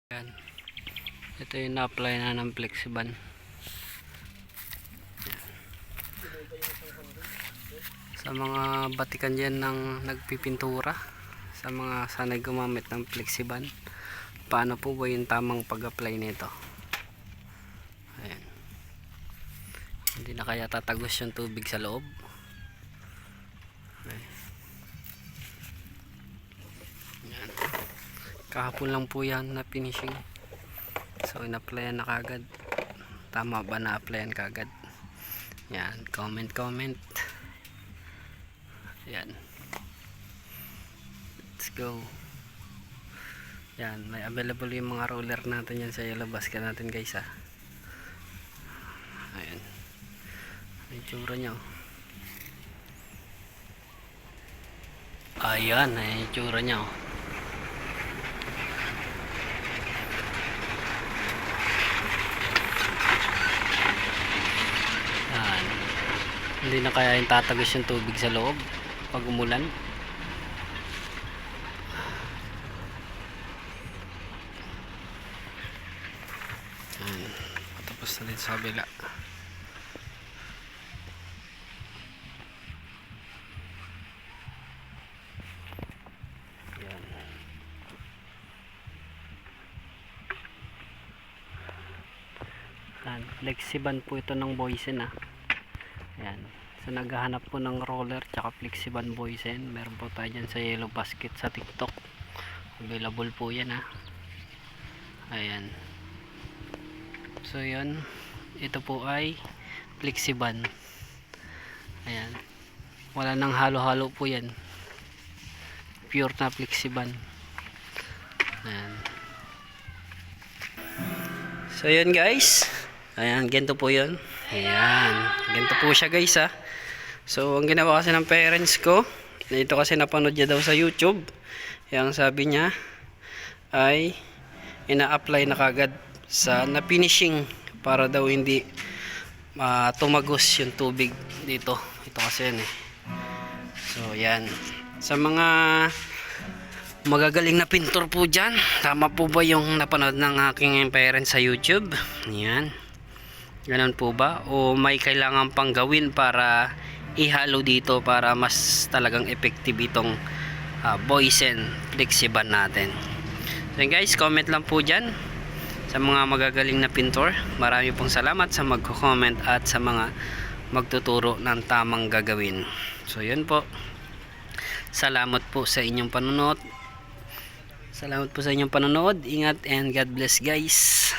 Yan. Ito yung na-apply na ng Flexiban. Sa mga batikan dyan ng nagpipintura, sa mga sanay gumamit ng Flexiban, paano po ba yung tamang pag-apply nito? Ayan. Hindi na kaya tatagos yung tubig sa loob. Ayan. Ayan. Kahapon lang po yan na finishing. So in-applyan na kagad. Tama ba na applyan kagad? Yan, comment. Yan. Let's go. Yan, may available yung mga roller natin yan sa yellow basket natin, guys, ha. Ayan. May tsura nyo. Ayan, ay tsura nyo. Hindi na kaya yung tatagos yung tubig sa loob pag umulan. Tapos na din sa kabila. Yan. Flexiban po ito ng Boysen, ha. Ayan. So naghahanap po ng roller tsaka Flexiban Boysen, meron po tayo dyan sa yellow basket sa TikTok. Available po yan, ha. Ayan. So yun, ito po ay Flexiban. Ayan. Wala nang halo-halo po yan. Pure na Flexiban. Ayan. So yun, guys. Ayan, ganito po yun. Ayan, ganito po siya, guys, ha. So ang ginawa kasi ng parents ko, ito kasi napanood niya daw sa YouTube, yung sabi niya ay ina-apply na kagad sa na-finishing para daw hindi tumagos yung tubig dito. Ito kasi yan, eh. So yan, sa mga magagaling na pintor po dyan, tama po ba yung napanood ng aking parents sa YouTube? Yan, ganun po ba? O may kailangan pang gawin para ihalo dito para mas talagang effective itong Boysen Flexiban natin? So guys, comment lang po dyan sa mga magagaling na pintor. Marami pong salamat sa magko-comment at sa mga magtuturo ng tamang gagawin. So yun po, salamat po sa inyong panonood. Salamat po sa inyong panonood. Ingat and God bless, guys.